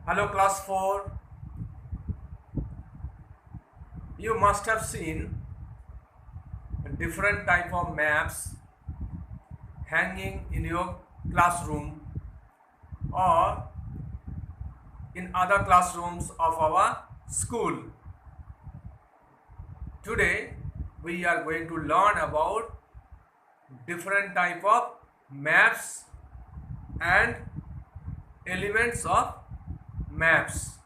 Hello class 4. You must have seen different type of maps hanging in your classroom or in other classrooms of our school. Today we are going to learn about different type of maps and elements of maps.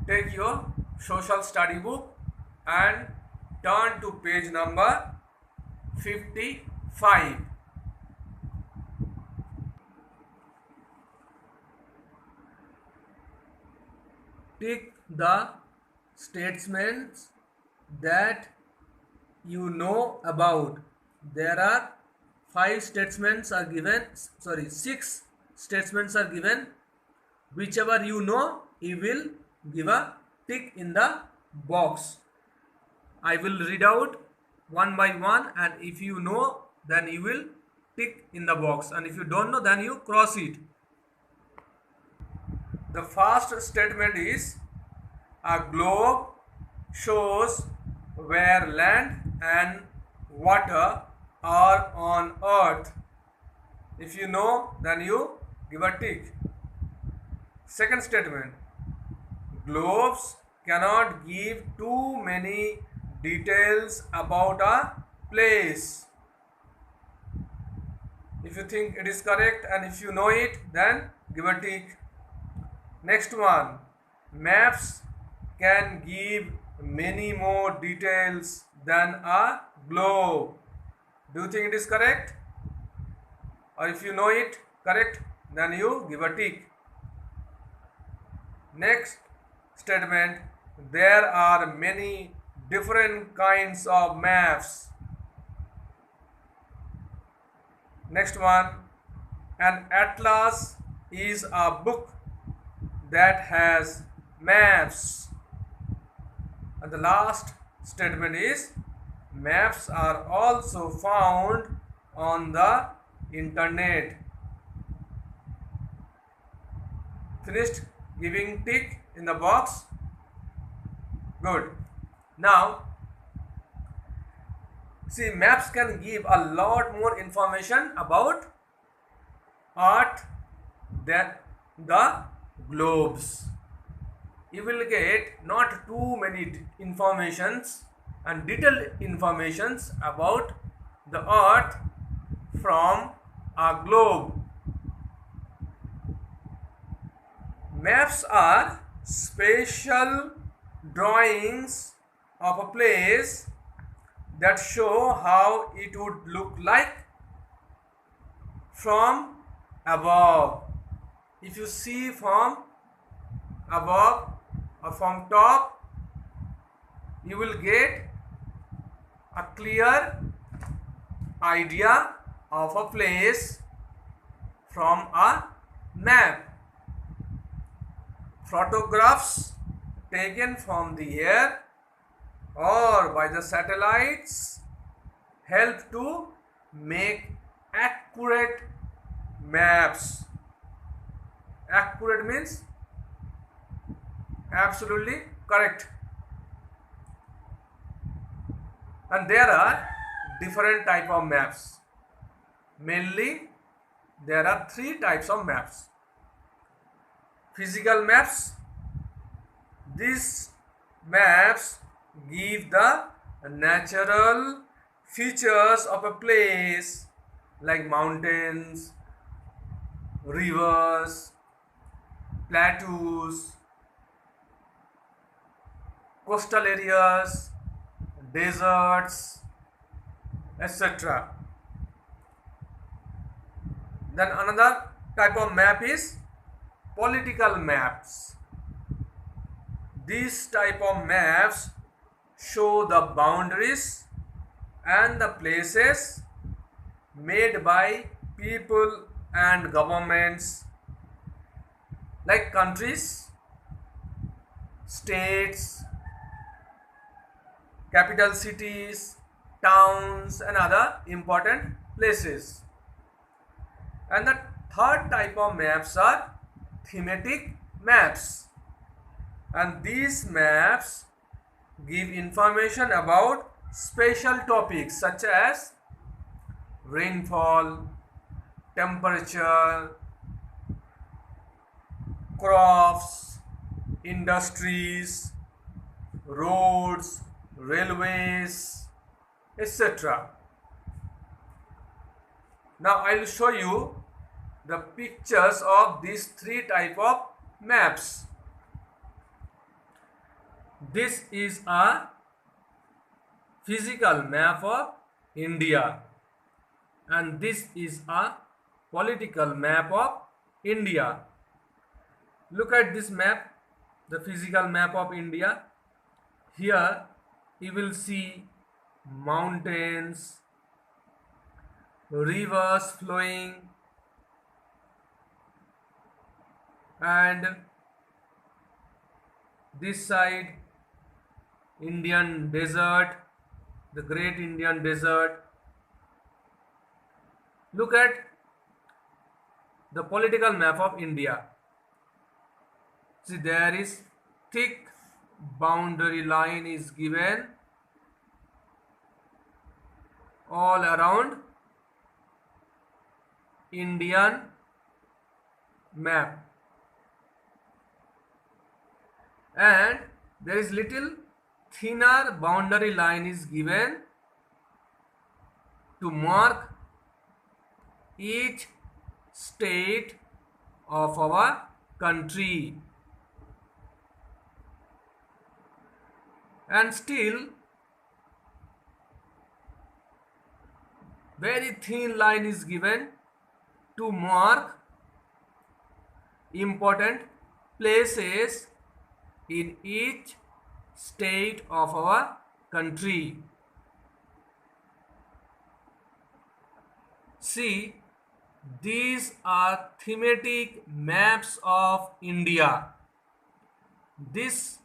Take your social study book and turn to page number 55. Tick the statements that you know about. There are 6 statements are given. Whichever you know, you will give a tick in the box. I will read out one by one, and if you know, then you will tick in the box, and if you don't know, then you cross it. The first statement is a globe shows where land and water are on earth. If you know, then you give a tick. Second statement, globes cannot give too many details about a place. If you think it is correct and if you know it, then give a tick. Next one, maps can give many more details than a globe. Do you think it is correct? Or if you know it correct, then you give a tick. Next statement, there are many different kinds of maps. Next one, an atlas is a book that has maps. And the last statement is maps are also found on the internet. Finished giving tick in the box? Good. Now, see, maps can give a lot more information about Earth than the globes. You will get not too many informations and detailed informations about the Earth from a globe. Maps are spatial drawings of a place that show how it would look like from above. If you see from above or from top, you will get a clear idea of a place from a map. Photographs taken from the air or by the satellites help to make accurate maps. Accurate means absolutely correct. And there are different type of maps. Mainly there are 3 types of maps. Physical maps. These maps give the natural features of a place like mountains, rivers, plateaus, coastal areas, deserts, etc. Then another type of map is political maps. These type of maps show the boundaries and the places made by people and governments like countries, states, capital cities, towns and other important places. And the third type of maps are thematic maps, and these maps give information about special topics such as rainfall, temperature, crops, industries, roads, railways, etc. Now I will show you the pictures of these three type of maps. This is a physical map of India, and this is a political map of India. Look at this map, the physical map of India. Here you will see mountains, rivers flowing, and this side Indian desert, the great Indian desert. Look at the political map of India. See, there is thick boundary line is given all around Indian map, and there is little thinner boundary line is given to mark each state of our country. And still very thin line is given to mark important places in each state of our country. See, these are thematic maps of India. This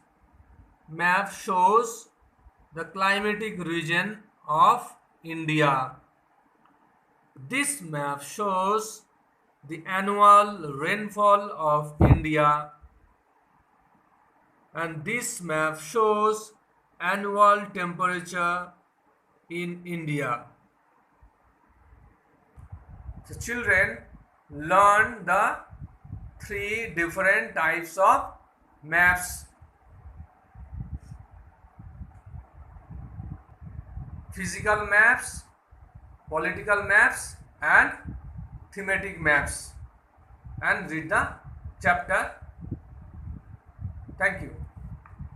map shows the climatic region of India. This map shows the annual rainfall of India, and this map shows annual temperature in India. So children, learn the three different types of maps: physical maps, political maps, and thematic maps, and read the chapter. Thank you.